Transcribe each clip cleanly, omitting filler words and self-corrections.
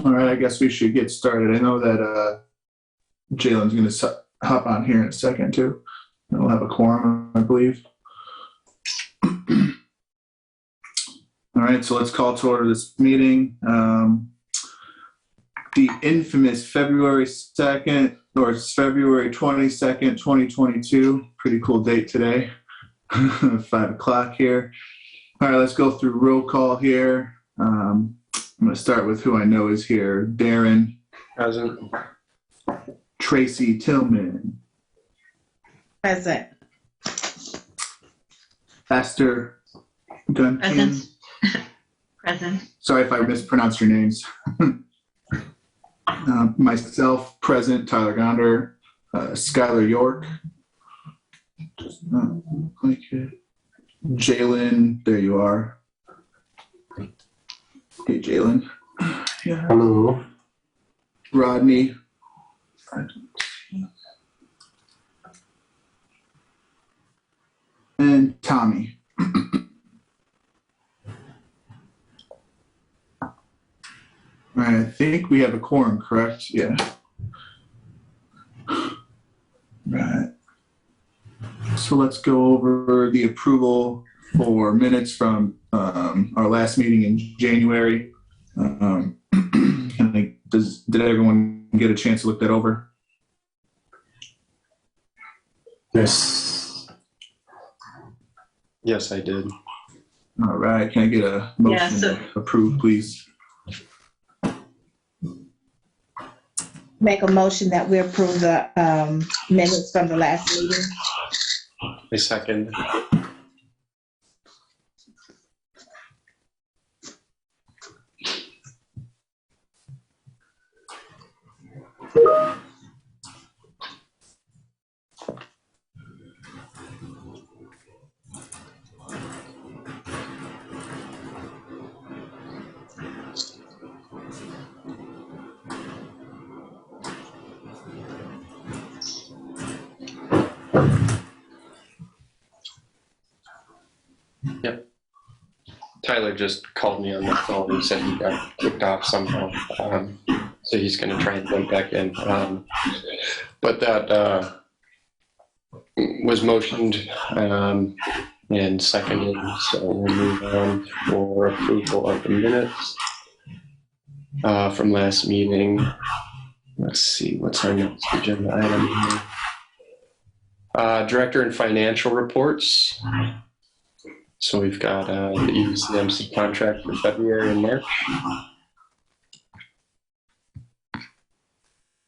All right, I guess we should get started. I know that Jalen's going to hop on here in a second too. And we'll have a quorum, I believe. All right, so let's call to order this meeting. The infamous February 2nd, or February 22nd, 2022. Pretty cool date today. 5 o'clock here. All right, let's go through roll call here. I'm going to start with who I know is here. Darren. Present. Tracy Tillman. Present. Esther Gunkin. Present. Present. Sorry if I mispronounced your names. Myself, present. Tyler Gonder. Skylar York. Does not look like it. Jalen, there you are. Hey, Jalen. Yeah. Hello. Rodney. And Tommy. All right, I think we have a quorum, correct? Yeah. Right. So let's go over the approval for minutes from our last meeting in January. Did everyone get a chance to look that over? Yes. Yes, I did. All right. Can I get a motion to approve, please? Make a motion that we approve the minutes from the last meeting. A second. Yep. Tyler just called me on the phone and said he got kicked off somehow. So he's going to try and jump back in. But that was motioned and seconded. So we'll move on for approval of the minutes from last meeting. Let's see, what's our next agenda item here? Director and financial reports. So we've got the EDCMC contract for February and March.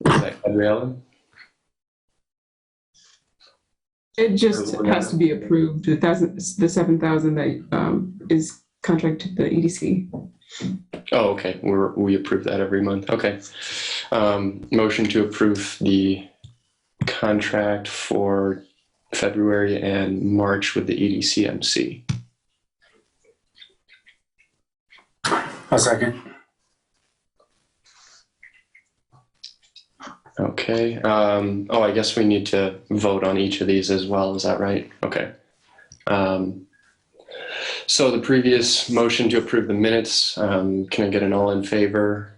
Is that Gabriella? It just has to be approved. The 7,000 that is contract to the EDC. Oh, okay. We approve that every month. Okay. Motion to approve the contract for February and March with the EDCMC. A second. Okay. I guess we need to vote on each of these as well. Is that right? Okay. So the previous motion to approve the minutes, can I get an all in favor?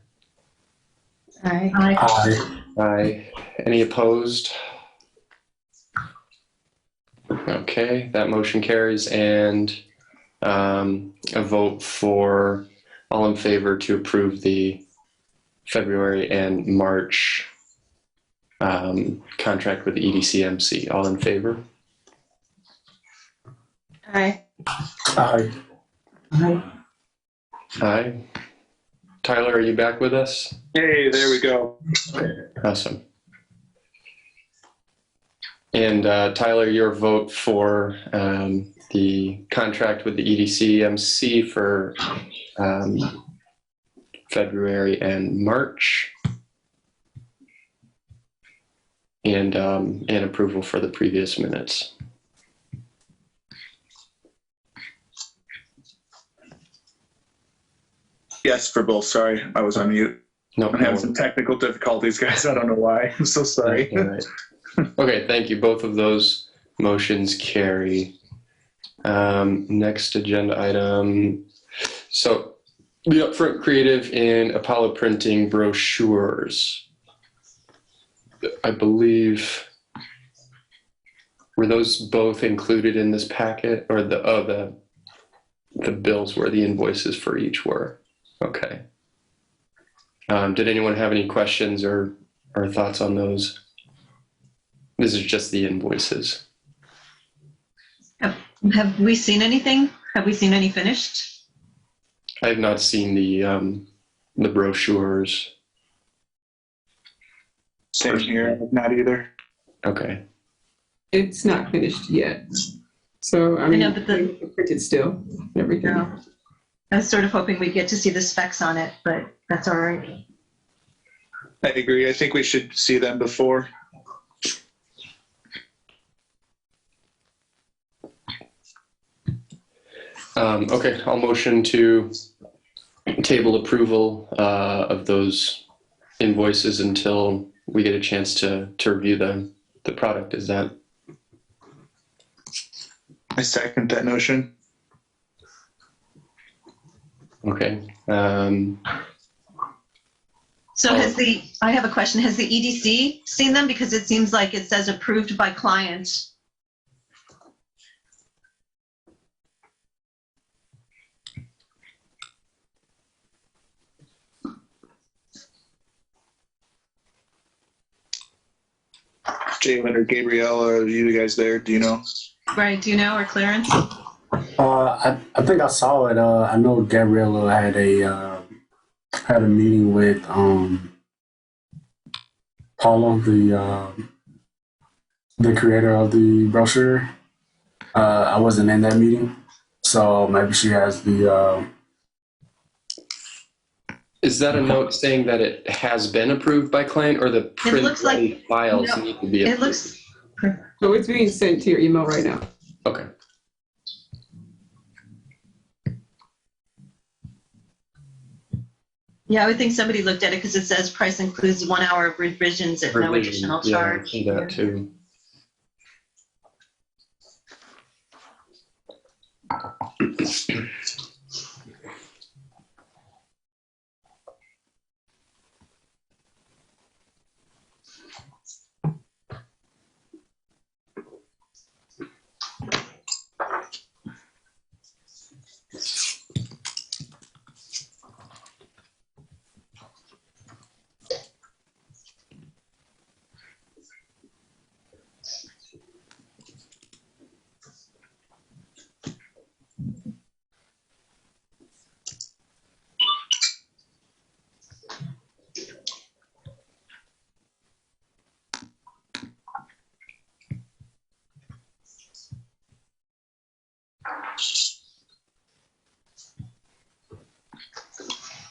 Aye. Aye. Aye. Any opposed? Okay, that motion carries, and a vote for all in favor to approve the February and March contract with the EDCMC. All in favor? Aye. Aye. Aye. Aye. Tyler, are you back with us? Hey, there we go. Awesome. And Tyler, your vote for the contract with the EDCMC for February and March, and approval for the previous minutes. Yes, for both. Sorry, I was on mute. No, I'm having some technical difficulties, guys. I don't know why. I'm so sorry. All right. Okay, thank you. Both of those motions carry. Next agenda item. So The Upfront Creative and Apollo Printing brochures. I believe, were those both included in this packet, or the bills where the invoices for each were? Okay. Did anyone have any questions or thoughts on those? This is just the invoices. Have we seen anything? Have we seen any finished? I have not seen the brochures. Same here. Not either. Okay. It's not finished yet. So, I mean, know, but they're printed still, and everything. No. I was sort of hoping we'd get to see the specs on it, but that's all right. I agree. I think we should see them before. Okay, I'll motion to table approval of those invoices until we get a chance to review the product. Is that I second that notion. okay? So I have a question. Has the EDC seen them? Because it seems like it says approved by client. Jalen or Gabrielle, are you guys there? Do you know? Right, do you know, or Clarence? I think I saw it. I know Gabriella had a meeting with Paulo, the creator of the brochure. I wasn't in that meeting, so maybe she has the. Is that a note saying that it has been approved by client, or the print looks like- files no, need to be It approved? looks, So it's being sent to your email right now. Okay. yeah, I would think somebody looked at it because it says price includes 1 hour of revisions at no additional Yeah, I charge. see that too.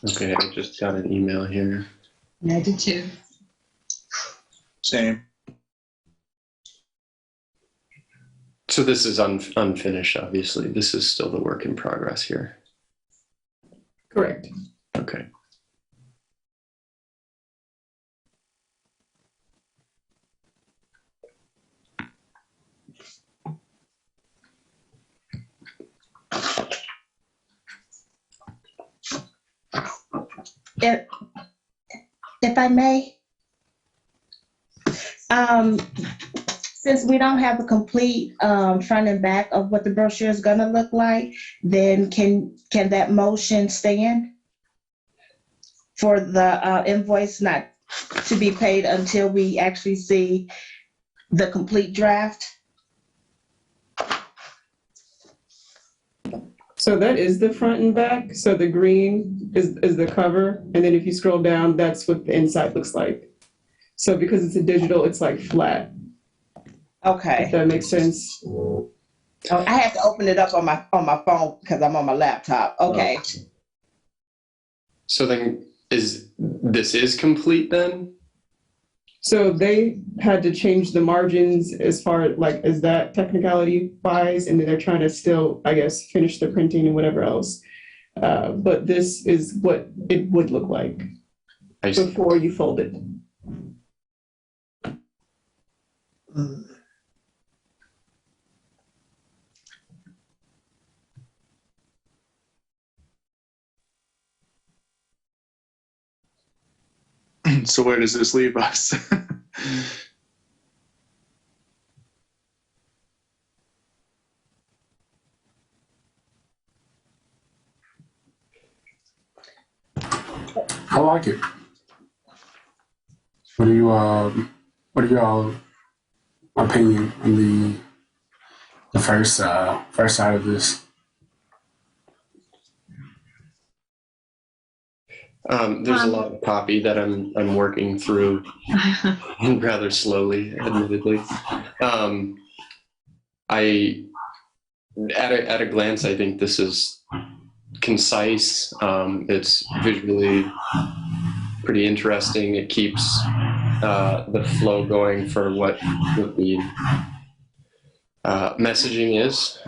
Okay, I just got an email here. Yeah, I did too. Same. So this is unfinished, obviously. This is still the work in progress here. Correct. Okay. If I may, since we don't have a complete front and back of what the brochure is gonna look like, then can that motion stand for the invoice not to be paid until we actually see the complete draft? So that is the front and back. So the green is the cover. And then if you scroll down, that's what the inside looks like. So because it's a digital, it's like flat. Okay. If that makes sense. Oh, I have to open it up on my phone because I'm on my laptop. Okay. So then this is complete then? So they had to change the margins as far as that technicality wise, and then they're trying to still, I guess, finish the printing and whatever else. But this is what it would look like I see. before you fold it. So where does this leave us? I like it. What are y'all opinion on the first side of this? There's a lot of copy that I'm working through rather slowly, admittedly. I at a glance, I think this is concise. It's visually pretty interesting. It keeps the flow going for what the messaging is.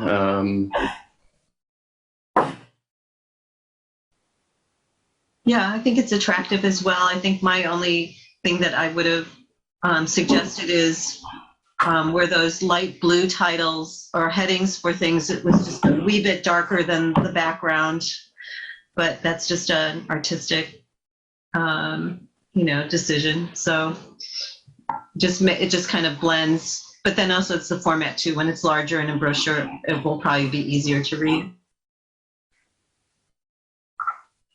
Yeah, I think it's attractive as well. I think my only thing that I would have suggested is where those light blue titles or headings for things, it was just a wee bit darker than the background, but that's just an artistic, decision. So it just kind of blends, but then also it's the format too. When it's larger in a brochure, it will probably be easier to read.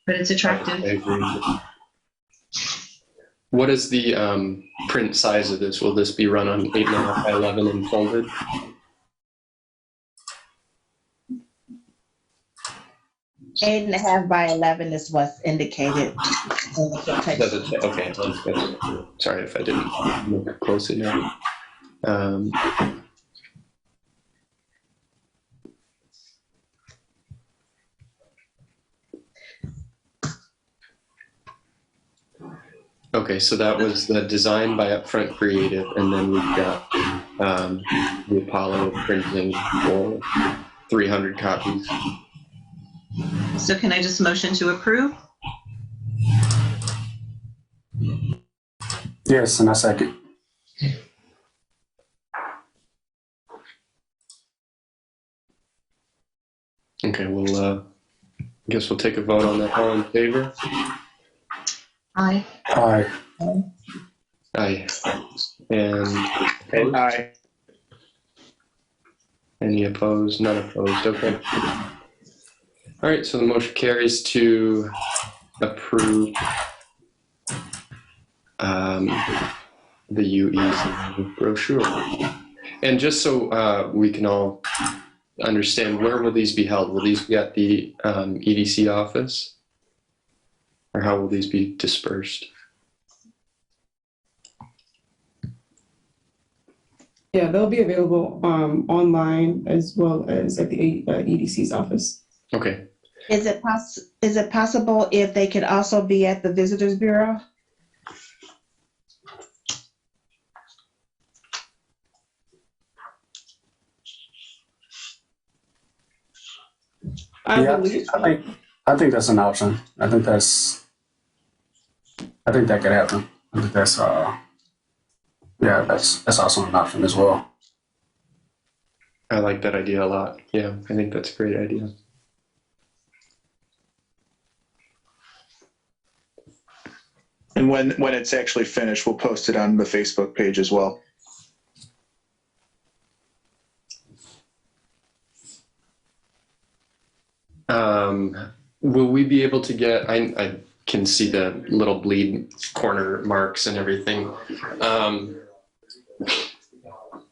But it's attractive. I agree. What is the print size of this? Will this be run on 8.5 by 11 and folded? Eight and a half by 11 is what's indicated. Does it? Okay. That's, sorry if I didn't look close enough. Okay, so that was the design by Upfront Creative, and then we've got the Apollo printing for 300 copies. So can I just motion to approve? Yes, and I second. Okay, I guess we'll take a vote on that. All in favor? Aye. Aye. Aye. And opposed? Aye. Any opposed? None opposed. Okay. All right, so the motion carries to approve the UE's brochure. And just so we can all understand, where will these be held? Will these be at the EDC office? Or how will these be dispersed? Yeah, they'll be available online as well as at the EDC's office. Okay. Is it possible if they could also be at the Visitors Bureau? I think that's an option. I think that could happen. I think that's that's also an option as well. I like that idea a lot. Yeah, I think that's a great idea. And when it's actually finished, we'll post it on the Facebook page as well. Will we be able to get, I can see the little bleed corner marks and everything.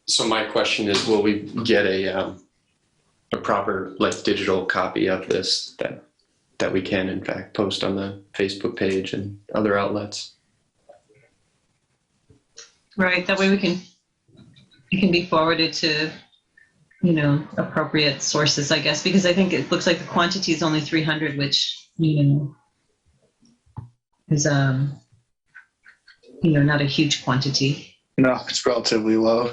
So my question is, will we get a proper digital copy of this that we can in fact post on the Facebook page and other outlets? Right, that way it can be forwarded to, appropriate sources, I guess, because I think it looks like the quantity is only 300, which, is, not a huge quantity. No, it's relatively low.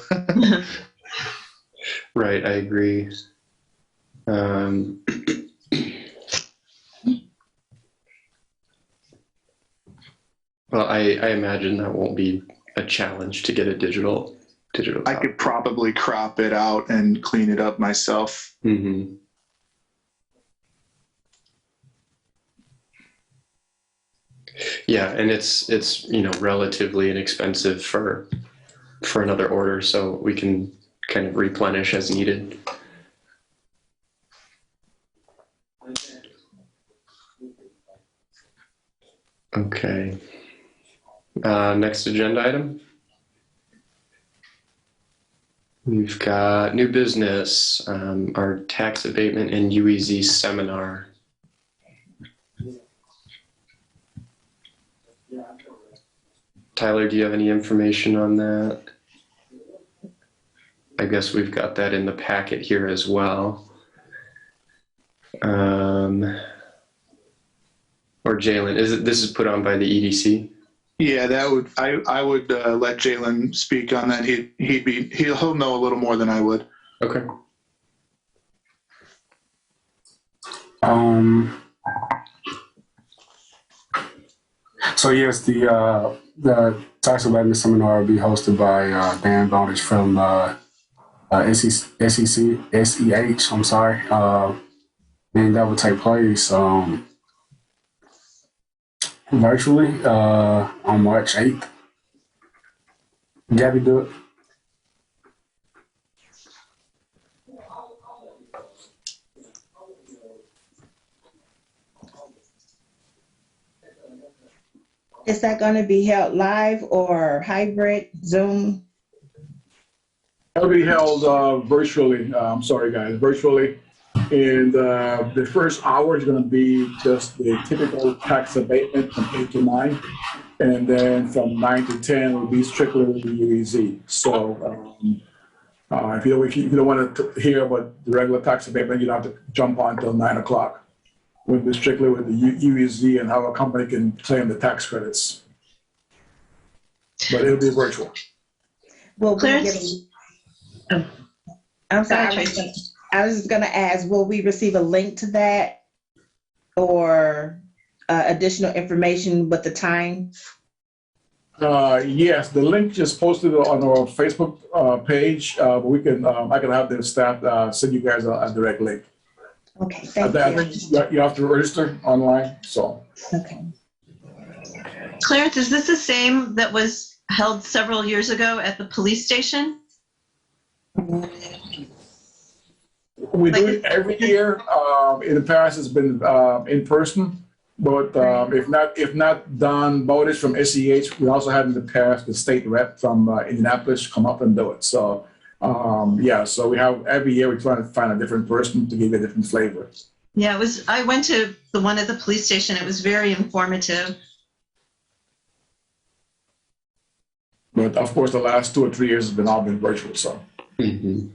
Right, I agree. Well, I imagine that won't be a challenge to get a digital copy. I could probably crop it out and clean it up myself. Mm-hmm. Yeah, and it's relatively inexpensive for another order, so we can kind of replenish as needed. Okay. Next agenda item. We've got new business, our tax abatement and UEZ seminar. Tyler, do you have any information on that? I guess we've got that in the packet here as well. Or Jalen, this is put on by the EDC? Yeah, I would let Jalen speak on that. He'll know a little more than I would. Okay. So yes, the tax abatement seminar will be hosted by Dan Bondage from SEH. I'm sorry, and that will take place virtually on March 8th. Gabby, do it. Is that going to be held live or hybrid, Zoom? It'll be held virtually. I'm sorry, guys, virtually. And the first hour is going to be just the typical tax abatement from 8 to 9. And then from 9 to 10 will be strictly with the UEZ. So if you don't want to hear about the regular tax abatement, you don't have to jump on until 9 o'clock. We'll be strictly with the UEZ and how a company can claim the tax credits. But it'll be virtual. Will we Clarence? get I'm sorry, Go ahead, Tracy. I was just going to ask, will we receive a link to that or additional information with the time? Yes, the link just posted on our Facebook page. But we can, I can have the staff send you guys a direct link. Okay, thank I you. think you have to register online, so. Okay. Clarence, is this the same that was held several years ago at the police station? We do it every year. In the past, it's been in person, but if not done, Bowdish from SEH, we also had in the past the state rep from Indianapolis come up and do it. So so we have every year we try to find a different person to give it a different flavor. Yeah, I went to the one at the police station. It was very informative. But of course, the last 2 or 3 years has all been virtual. So. Mm-hmm.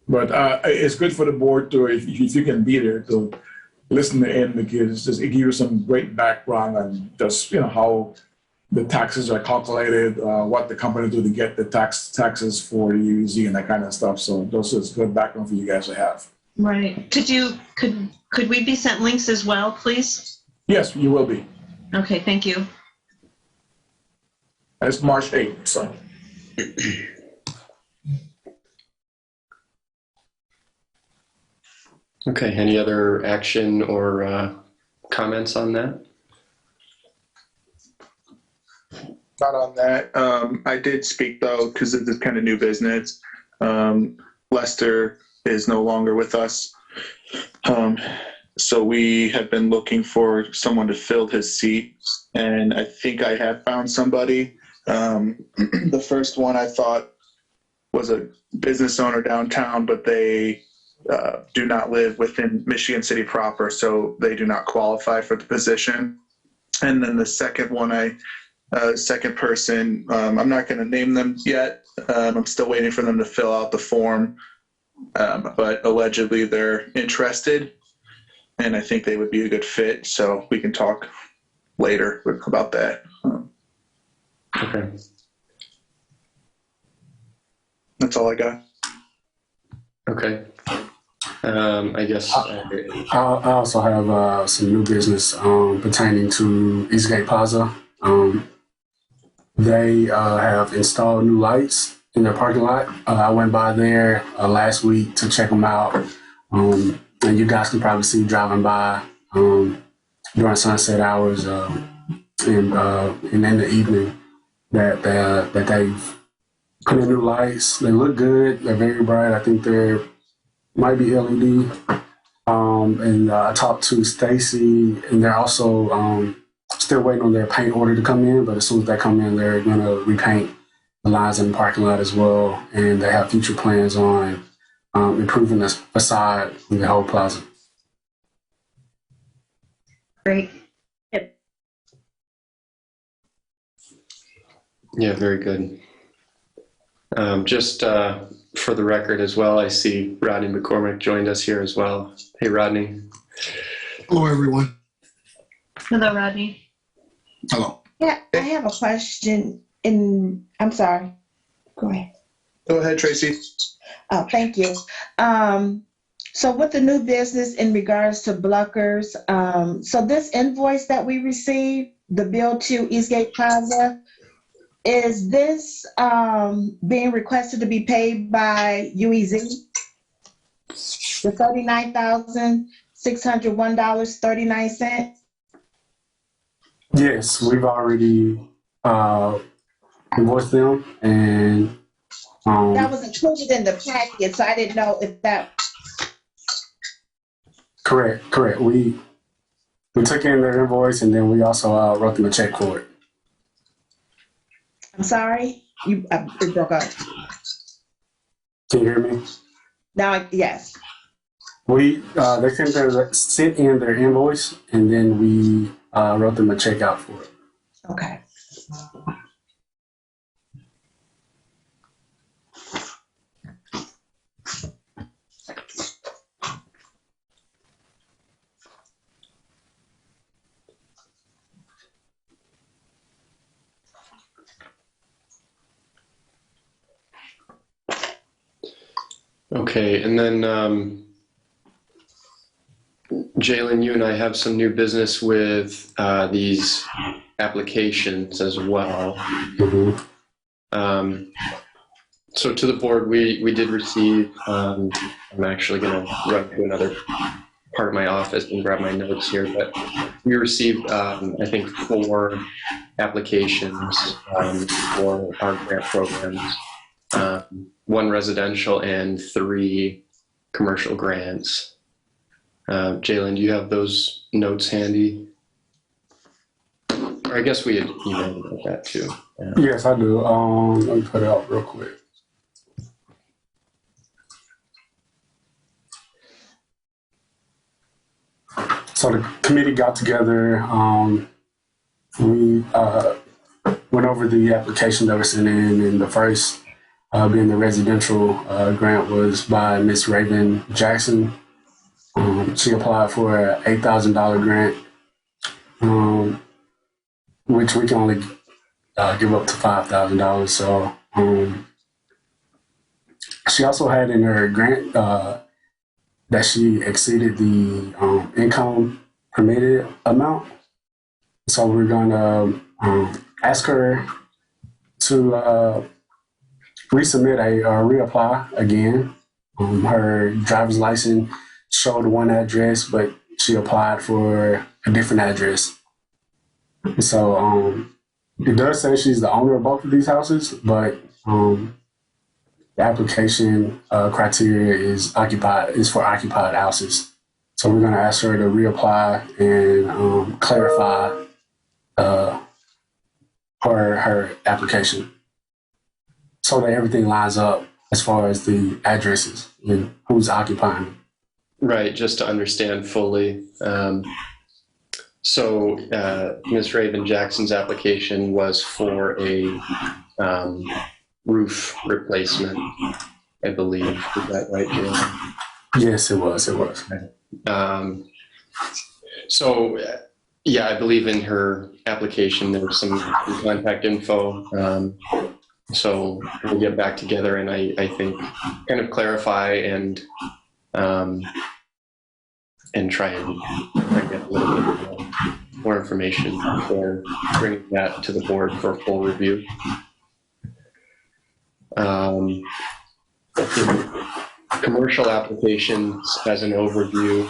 But it's good for the board to, if you can be there, to listen in, because it gives you some great background and just how the taxes are calculated, what the company do to get the taxes for the UEZ and that kind of stuff. So those is good background for you guys to have. Right. Could we be sent links as well, please? Yes, you will be. Okay, thank you. It's March 8th, so. Okay, any other action or comments on that? Not on that. I did speak though, because this is kind of new business. Lester is no longer with us. So we have been looking for someone to fill his seat, and I think I have found somebody. The first one I thought was a business owner downtown, but they do not live within Michigan City proper, so they do not qualify for the position. And then the second one, second person, I'm not going to name them yet. I'm still waiting for them to fill out the form, but allegedly they're interested, and I think they would be a good fit. So we can talk later about that. Okay. That's all I got. Okay. I guess. I also have some new business pertaining to Eastgate Plaza. They have installed new lights in their parking lot. I went by there last week to check them out. And you guys can probably see driving by during sunset hours and in the evening that they've put in new lights. They look good. They're very bright. I think they're might be LED. And I talked to Stacy, and they're also still waiting on their paint order to come in. But as soon as they come in, they're going to repaint the lines in the parking lot as well. And they have future plans on improving the facade in the whole plaza. Great. Yeah, very good. Just for the record as well, I see Rodney McCormick joined us here as well. Hey, Rodney. Hello, everyone. Hello, Rodney. Hello. Yeah, I have a question I'm sorry. Go ahead. Go ahead, Tracy. Oh, thank you. So with the new business in regards to Bluckers, so this invoice that we received, the bill to Eastgate Plaza, is this being requested to be paid by UEZ? The $39,601.39? Yes, we've already invoiced them, and That was included in the packet, so I didn't know if that. correct. We took in their invoice, and then we also wrote them a check for it. I'm sorry, it broke up. Can you hear me? Now, yes. They sent in their invoice, and then we wrote them a check out for it. Okay. Okay, and then Jalen, you and I have some new business with these applications as well. Mm-hmm. So to the board, we did receive, I'm actually going to run to another part of my office and grab my notes here, but we received, I think, 4 applications for our grant programs. 1 residential and 3 commercial grants. Jalen, do you have those notes handy? Or I guess we had emailed about that too. Yes, I do. Let me put it up real quick. So the committee got together. We went over the application that was sent in, and the first being the residential grant was by Miss Raven Jackson. She applied for an $8,000 grant, which we can only give up to $5,000. So she also had in her grant that she exceeded the income permitted amount. So we're going to ask her to resubmit reapply again. Her driver's license showed one address, but she applied for a different address. So it does say she's the owner of both of these houses, but the application criteria is for occupied houses. So we're going to ask her to reapply and clarify her application, so that everything lines up as far as the addresses and who's occupying. Right, just to understand fully. So Ms. Raven Jackson's application was for a roof replacement, I believe. Is that right, Jim? Yes, it was. So, yeah, I believe in her application there was some contact info. So we'll get back together and I think kind of clarify and try and get a little bit more information before bringing that to the board for full review. Commercial applications as an overview.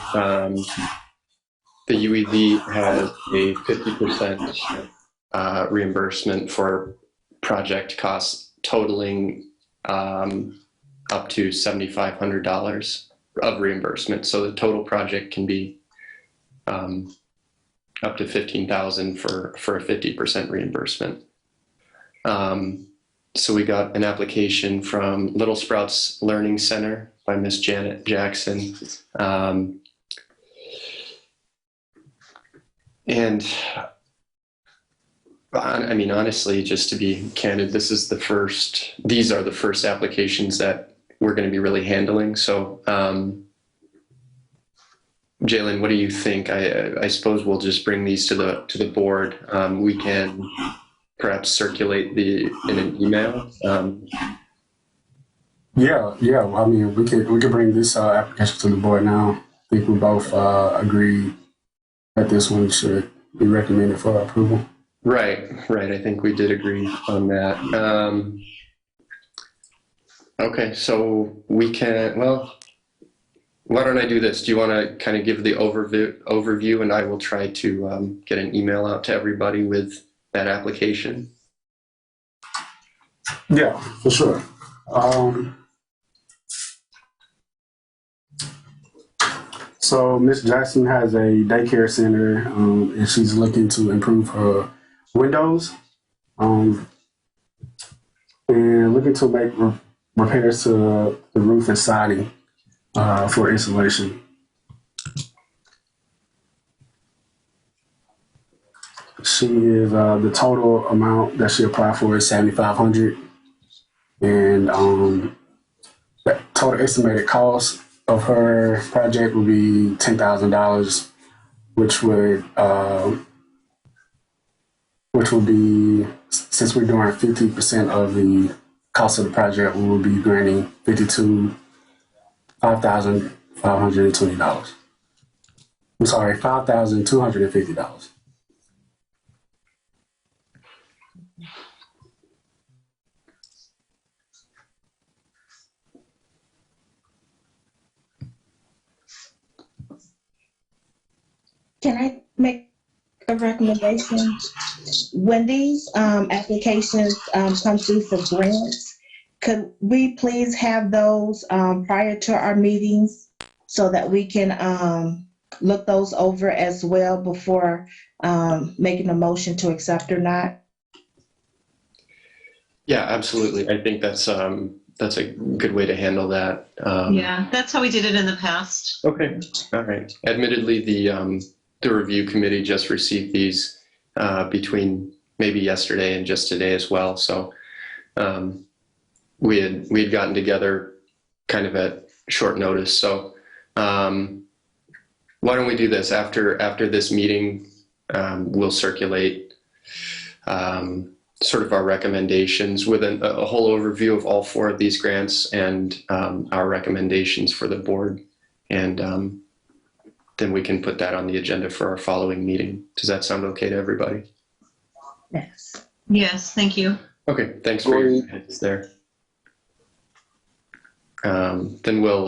the UEV has a 50% reimbursement for project costs totaling up to $7,500 of reimbursement. So the total project can be up to $15,000 for a 50% reimbursement. So we got an application from Little Sprouts Learning Center by Miss Janet Jackson. And I mean, honestly, just to be candid, these are the first applications that we're going to be really handling. So, Jalen, what do you think? I suppose we'll just bring these to the board. We can perhaps circulate in an email. Yeah. I mean, we could bring this application to the board now. I think we both agree that this one should be recommended for approval. Right. I think we did agree on that. Okay, so we can, well, why don't I do this? Do you want to kind of give the overview and I will try to get an email out to everybody with that application? Yeah, for sure. So Ms. Jackson has a daycare center, and she's looking to improve her windows, and looking to make repairs to the roof and siding for insulation. She is the total amount that she applied for is $7,500, and the total estimated cost of her project would be $10,000, which would be, since we're doing 50% of the cost of the project, we will be granting $5,250. I'm sorry, $5,250. Can I make a recommendation? When these applications come through for grants, could we please have those prior to our meetings so that we can look those over as well before making a motion to accept or not? Yeah, absolutely. I think that's a good way to handle that. Yeah, that's how we did it in the past. Okay, all right. Admittedly, the review committee just received these between maybe yesterday and just today as well. So we had gotten together kind of at short notice. So why don't we do this after this meeting? We'll circulate sort of our recommendations with a whole overview of all 4 of these grants and our recommendations for the board, and then we can put that on the agenda for our following meeting. Does that sound okay to everybody? Yes. Yes, thank you. Okay, thanks for your heads there. Then we'll,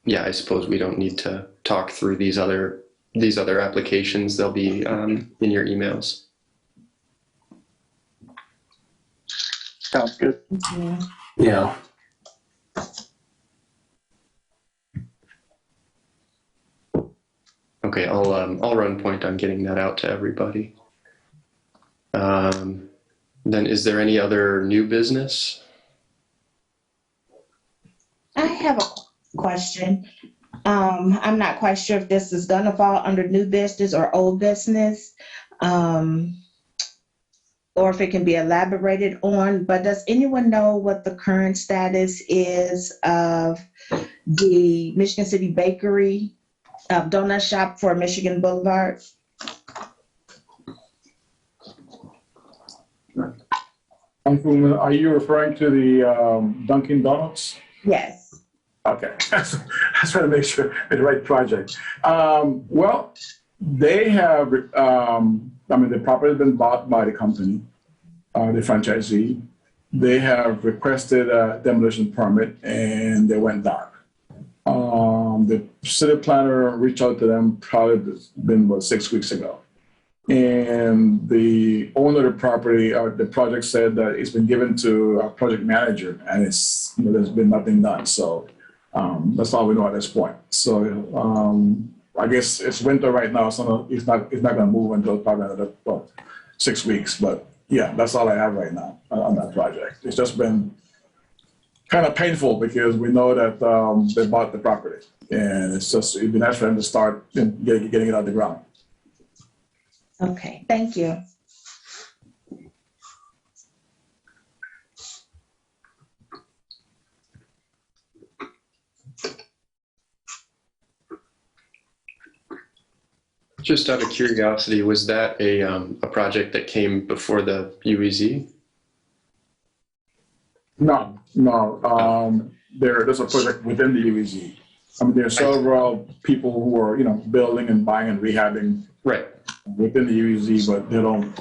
yeah, I suppose we don't need to talk through these other applications. They'll be in your emails. Sounds good. Yeah. Okay, I'll run point on getting that out to everybody. Then is there any other new business? I have a question. I'm not quite sure if this is gonna fall under new business or old business, or if it can be elaborated on, but does anyone know what the current status is of the Michigan City Bakery donut shop for Michigan Boulevard? Are you referring to the Dunkin' Donuts? Yes. Okay, I just trying to make sure the right project. Well, they have, the property has been bought by the company, the franchisee. They have requested a demolition permit and they went dark. The city planner reached out to them probably it's been about 6 weeks ago. And the owner of the property, the project said that it's been given to a project manager and there's been nothing done. So that's all we know at this point. So I guess it's winter right now, so it's not going to move until probably another 6 weeks. But yeah, that's all I have right now on that project. It's just been kind of painful because we know that they bought the property, and it'd be nice for them to start getting it out the ground. Okay, thank you. Just out of curiosity, was that a project that came before the UEZ? No. There's a project within the UEZ. I mean, there are several people who are, building and buying and rehabbing Right. within the UEZ, but they don't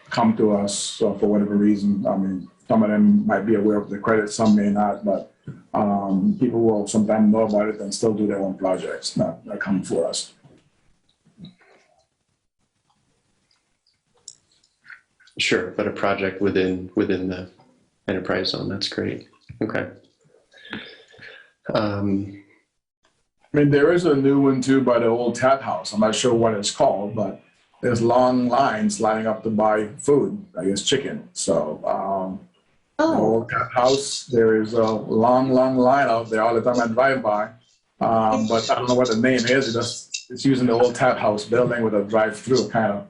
come to us for whatever reason. I mean, some of them might be aware of the credit, some may not, but people will sometimes know about it and still do their own projects, not come for us. Sure, but a project within the enterprise zone, that's great. Okay. I mean, there is a new one too by the old tap house. I'm not sure what it's called, but there's long lines lining up to buy food, I guess chicken. So the old tap house, there is a long line out there all the time I drive by. But I don't know what the name is. It's using the old tap house building with a drive-through kind of,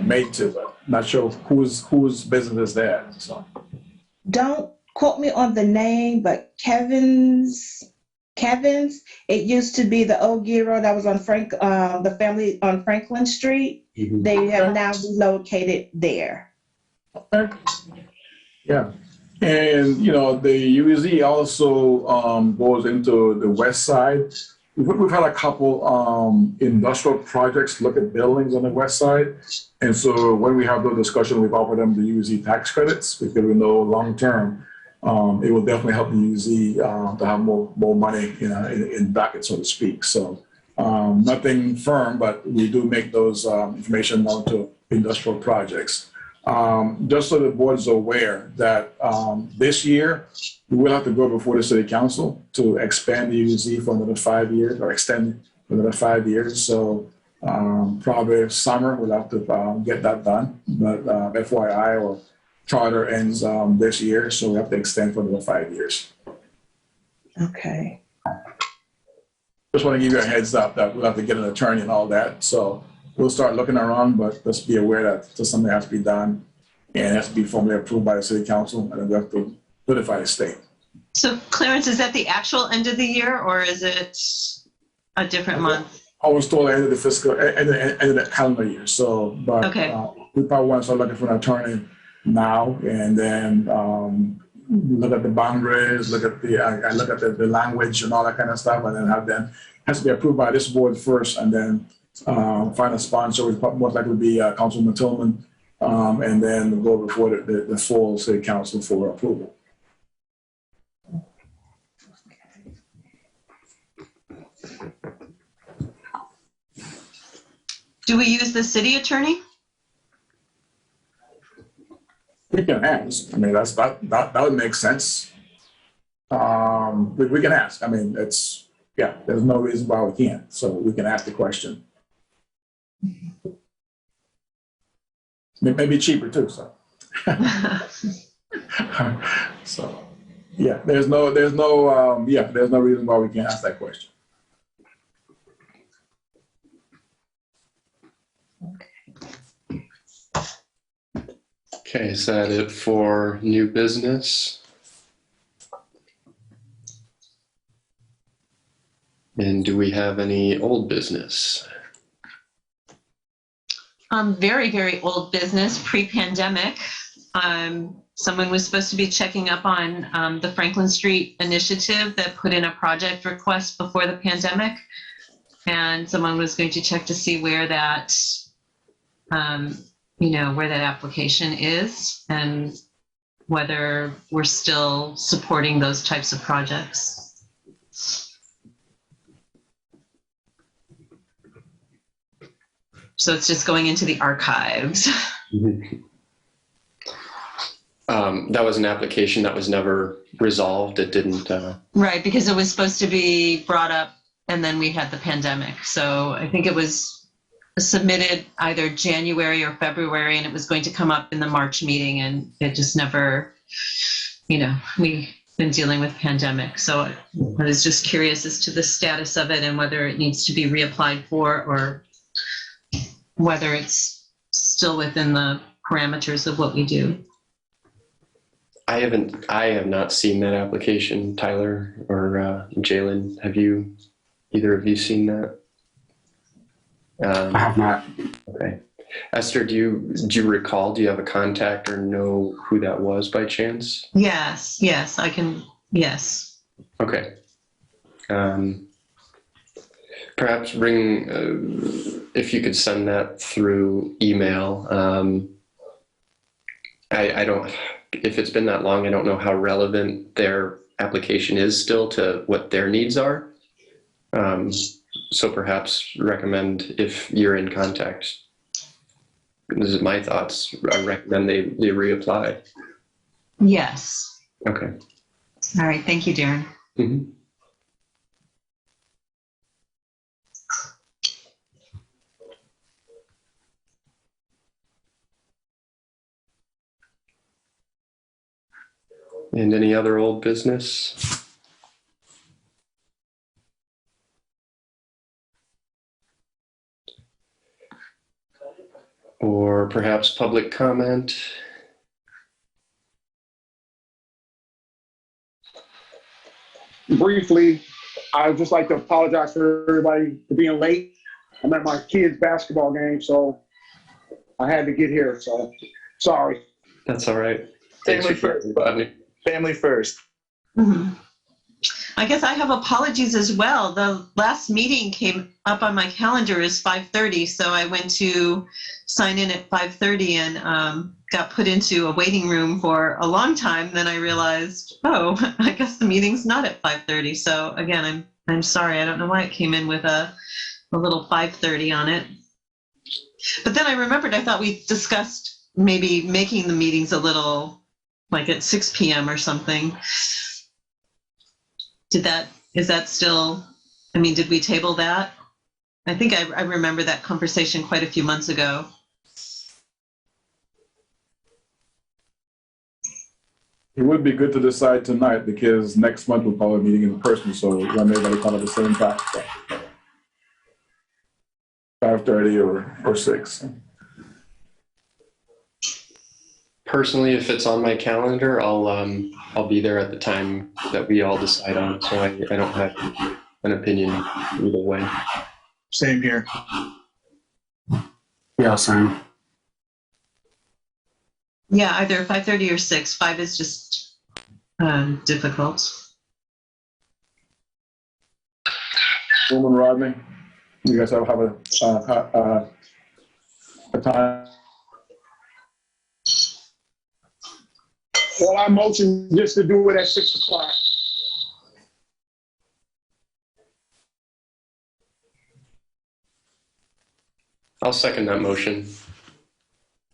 made to, but not sure whose business is there. So Don't quote me on the name, but Kevin's. It used to be the old gyro that was on the family on Franklin Street. Mhm. They have now relocated there. yeah. And, the UEZ also goes into the west side. We've had a couple industrial projects look at buildings on the west side. And so when we have those discussions, we've offered them the UEZ tax credits because we know long-term, it will definitely help the UEZ to have more money in bracket, so to speak. So nothing firm, but we do make those information known to industrial projects. Just so the board is aware that this year, we will have to go before the city council to expand the UEZ for another 5 years or extend for another 5 years. So probably summer, we'll have to get that done. But FYI, or charter ends this year, so we have to extend for another 5 years. Okay. Just want to give you a heads up that we'll have to get an attorney and all that. So we'll start looking around, but just be aware that something has to be done and it has to be formally approved by the city council, and then we have to notify the state. So Clarence, is that the actual end of the year or is it a different month? I was told end of the fiscal, end of the calendar year. So, but Okay. We probably want to start looking for an attorney now, and then look at the boundaries, look at the language and all that kind of stuff, and then has to be approved by this board first, and then find a sponsor, which most likely would be Councilman Tillman, and then go before the full city council for approval. Do we use the city attorney? We can ask. I mean, that would make sense. We can ask. I mean, there's no reason why we can't. So we can ask the question. It may be cheaper too. So, so yeah, there's no reason why we can't ask that question. Okay, is that it for new business? And do we have any old business? Very, very old business, pre-pandemic. Someone was supposed to be checking up on the Franklin Street initiative that put in a project request before the pandemic. And someone was going to check to see where that, where that application is and whether we're still supporting those types of projects. So it's just going into the archives. That was an application that was never resolved. It didn't. Right, because it was supposed to be brought up and then we had the pandemic. So I think it was submitted either January or February and it was going to come up in the March meeting and it just never, we've been dealing with pandemic. So I was just curious as to the status of it and whether it needs to be reapplied for or whether it's still within the parameters of what we do. I have not seen that application, Tyler or Jalen. Have you, either of you seen that? I have not. Okay. Esther, do you recall, do you have a contact or know who that was by chance? Yes, I can, yes. Okay. Perhaps if you could send that through email. I don't, if it's been that long, I don't know how relevant their application is still to what their needs are. So perhaps recommend, if you're in contact, this is my thoughts, I recommend they reapply. Yes. Okay. All right, thank you, Darren. Mm-hmm. And any other old business? Or perhaps public comment? Briefly, I would just like to apologize for everybody for being late. I'm at my kids' basketball game, so I had to get here. So sorry. That's all right. Family first, buddy. Family first. Mm-hmm. I guess I have apologies as well. The last meeting came up on my calendar as 5:30, so I went to sign in at 5:30 and got put into a waiting room for a long time. Then I realized, I guess the meeting's not at 5:30. So again, I'm sorry. I don't know why it came in with a little 5:30 on it. But then I remembered, I thought we discussed maybe making the meetings a little like at 6 p.m. or something. Is that still, did we table that? I think I remember that conversation quite a few months ago. It would be good to decide tonight because next month we'll probably be meeting in person, so we'll let everybody come at the same time. 5:30 or 6. Personally, if it's on my calendar, I'll be there at the time that we all decide on. So I don't have an opinion either way. Same here. Yeah, same. Yeah, either 5:30 or 6. 5 is just difficult. Woman Rodney, you guys have a time? Well, I motion just to do it at 6 o'clock. I'll second that motion.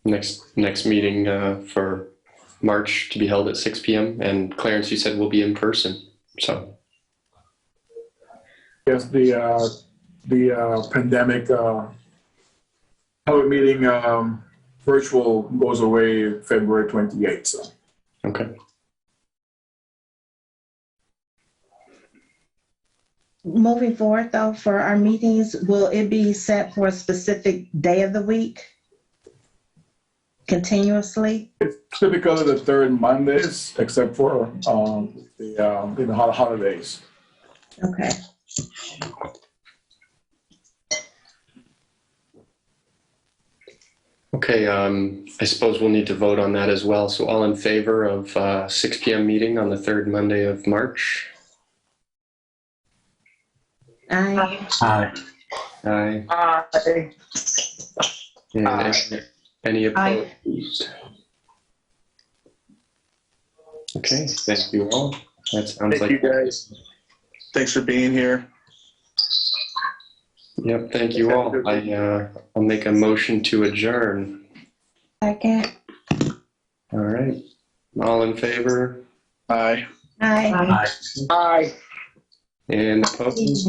Next meeting for March to be held at 6 p.m. And Clarence, you said we'll be in person. So Yes, the pandemic public meeting virtual goes away February 28th. So. okay. Moving forward, though, for our meetings, will it be set for a specific day of the week? Continuously? It's typically the third Mondays, except for the holidays. Okay. Okay, I suppose we'll need to vote on that as well. So all in favor of 6 p.m. meeting on the third Monday of March? Aye. Aye. Aye. Aye. And any opposed? Okay, thank you all. That sounds Thank you, guys. Thanks for being here. Yep, thank you all. I'll make a motion to adjourn. Second. All right. All in favor? Aye. Aye. Aye. And opposed?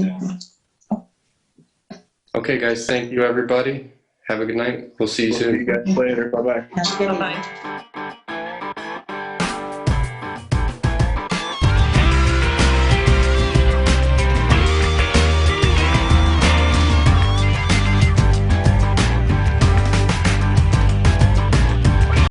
Okay, guys, thank you, everybody. Have a good night. We'll see you See soon. you guys later. Bye-bye. Have a good evening. Bye-bye.